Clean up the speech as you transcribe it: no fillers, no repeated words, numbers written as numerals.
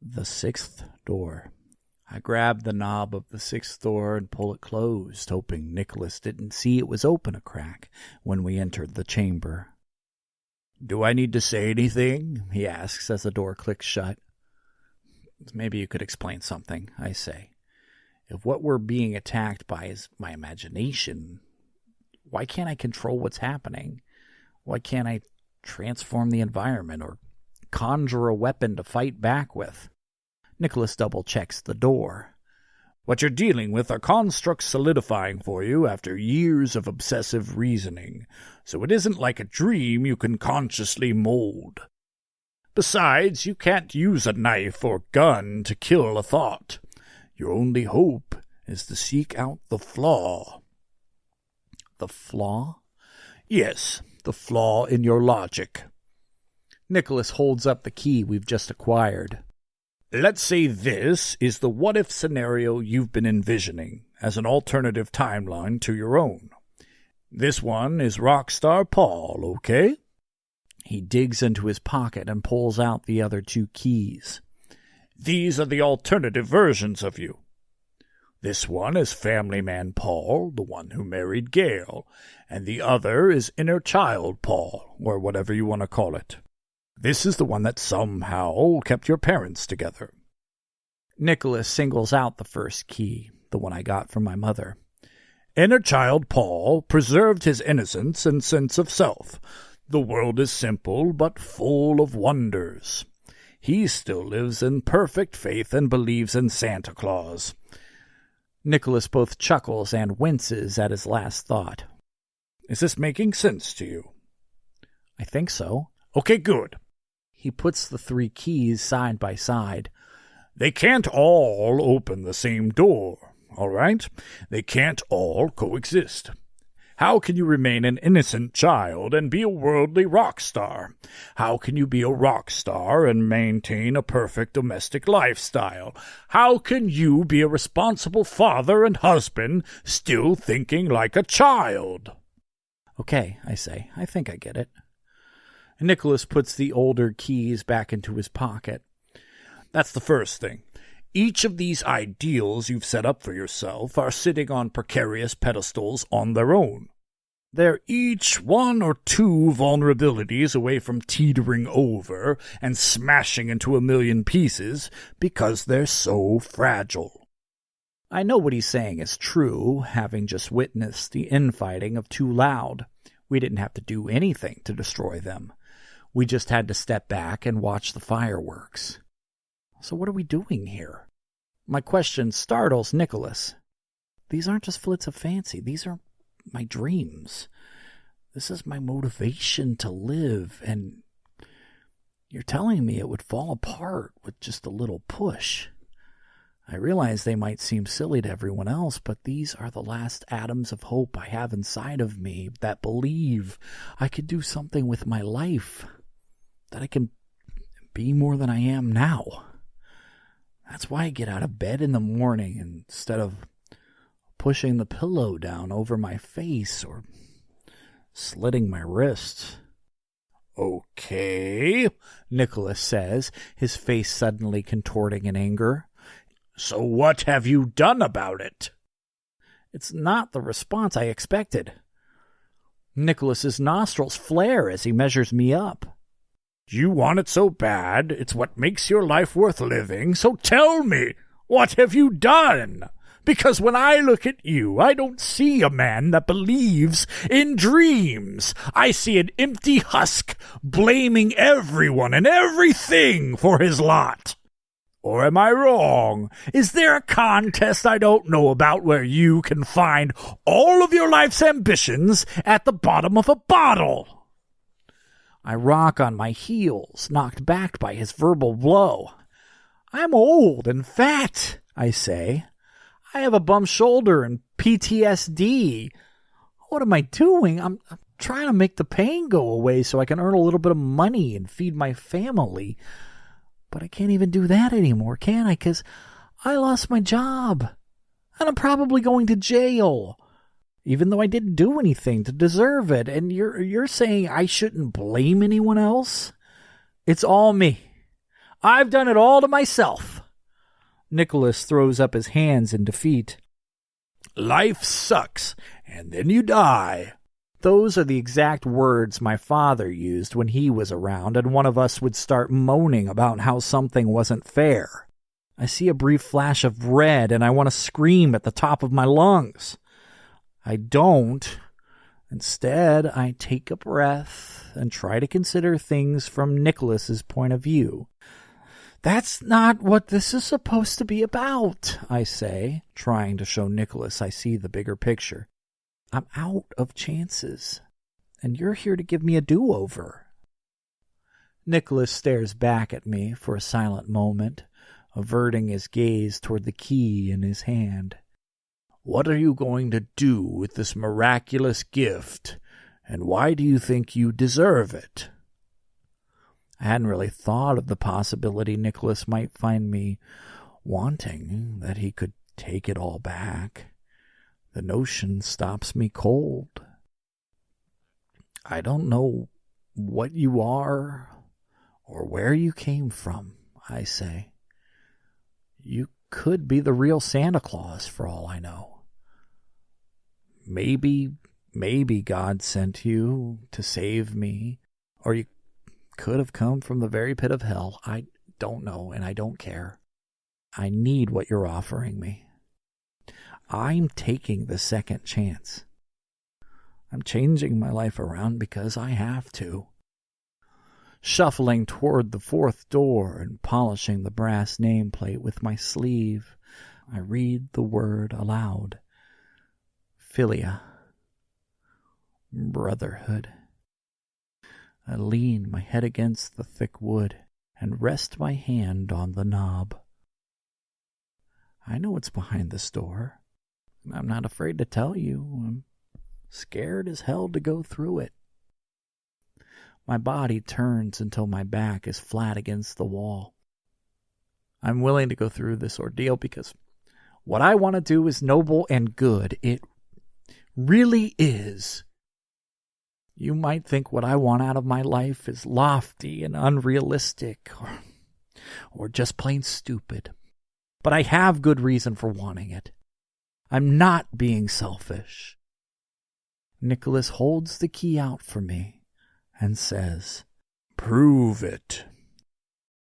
The sixth door. I grabbed the knob of the sixth door and pull it closed, hoping Nicholas didn't see it was open a crack when we entered the chamber. "Do I need to say anything?" he asks as the door clicks shut. "Maybe you could explain something," I say. "If what we're being attacked by is my imagination, why can't I control what's happening? Why can't I transform the environment or conjure a weapon to fight back with?" Nicholas double-checks the door. "What you're dealing with are constructs solidifying for you after years of obsessive reasoning, so it isn't like a dream you can consciously mold. Besides, you can't use a knife or gun to kill a thought. Your only hope is to seek out the flaw." "The flaw?" "Yes, the flaw in your logic." Nicholas holds up the key we've just acquired. "Let's say this is the what-if scenario you've been envisioning as an alternative timeline to your own. This one is Rockstar Paul, okay?" He digs into his pocket and pulls out the other two keys. "These are the alternative versions of you. This one is Family Man Paul, the one who married Gail, and the other is Inner Child Paul, or whatever you want to call it. This is the one that somehow kept your parents together." Nicholas singles out the first key, the one I got from my mother. "Inner Child Paul preserved his innocence and sense of self. The world is simple but full of wonders. He still lives in perfect faith and believes in Santa Claus." Nicholas both chuckles and winces at his last thought. "Is this making sense to you?" "I think so." "Okay, good." He puts the three keys side by side. "They can't all open the same door, all right? They can't all coexist. How can you remain an innocent child and be a worldly rock star? How can you be a rock star and maintain a perfect domestic lifestyle? How can you be a responsible father and husband still thinking like a child?" "Okay," I say. "I think I get it." Nicholas puts the older keys back into his pocket. "That's the first thing. Each of these ideals you've set up for yourself are sitting on precarious pedestals on their own. They're each one or two vulnerabilities away from teetering over and smashing into a million pieces because they're so fragile." I know what he's saying is true, having just witnessed the infighting of Too Loud. We didn't have to do anything to destroy them. We just had to step back and watch the fireworks. So what are we doing here? My question startles Nicholas. These aren't just flits of fancy. These are my dreams. This is my motivation to live, and you're telling me it would fall apart with just a little push. I realize they might seem silly to everyone else, but these are the last atoms of hope I have inside of me that believe I could do something with my life, that I can be more than I am now. That's why I get out of bed in the morning instead of pushing the pillow down over my face or slitting my wrists. "Okay," Nicholas says, his face suddenly contorting in anger. "So what have you done about it?" It's not the response I expected. Nicholas's nostrils flare as he measures me up. "You want it so bad, it's what makes your life worth living, so tell me, what have you done? Because when I look at you, I don't see a man that believes in dreams. I see an empty husk blaming everyone and everything for his lot. Or am I wrong? Is there a contest I don't know about where you can find all of your life's ambitions at the bottom of a bottle?" I rock on my heels, knocked back by his verbal blow. "I'm old and fat," I say. "I have a bum shoulder and PTSD. What am I doing? I'm trying to make the pain go away so I can earn a little bit of money and feed my family. But I can't even do that anymore, can I? 'Cause I lost my job. And I'm probably going to jail. Even though I didn't do anything to deserve it. And you're saying I shouldn't blame anyone else? It's all me. I've done it all to myself. Nicholas throws up his hands in defeat. Life sucks, and then you die. Those are the exact words my father used when he was around, and one of us would start moaning about how something wasn't fair. I see a brief flash of red, and I want to scream at the top of my lungs. I don't. Instead, I take a breath and try to consider things from Nicholas's point of view. That's not what this is supposed to be about, I say, trying to show Nicholas I see the bigger picture. I'm out of chances, and you're here to give me a do-over. Nicholas stares back at me for a silent moment, averting his gaze toward the key in his hand. What are you going to do with this miraculous gift, and why do you think you deserve it? I hadn't really thought of the possibility Nicholas might find me wanting, that he could take it all back. The notion stops me cold. I don't know what you are or where you came from, I say. You could be the real Santa Claus for all I know. Maybe God sent you to save me, or you could have come from the very pit of hell. I don't know, and I don't care. I need what you're offering me. I'm taking the second chance. I'm changing my life around because I have to. Shuffling toward the fourth door and polishing the brass nameplate with my sleeve, I read the word aloud. Philia. Brotherhood. I lean my head against the thick wood and rest my hand on the knob. I know what's behind this door. I'm not afraid to tell you. I'm scared as hell to go through it. My body turns until my back is flat against the wall. I'm willing to go through this ordeal because what I want to do is noble and good. It really is. You might think what I want out of my life is lofty and unrealistic or just plain stupid. But I have good reason for wanting it. I'm not being selfish. Nicholas holds the key out for me and says, "Prove it."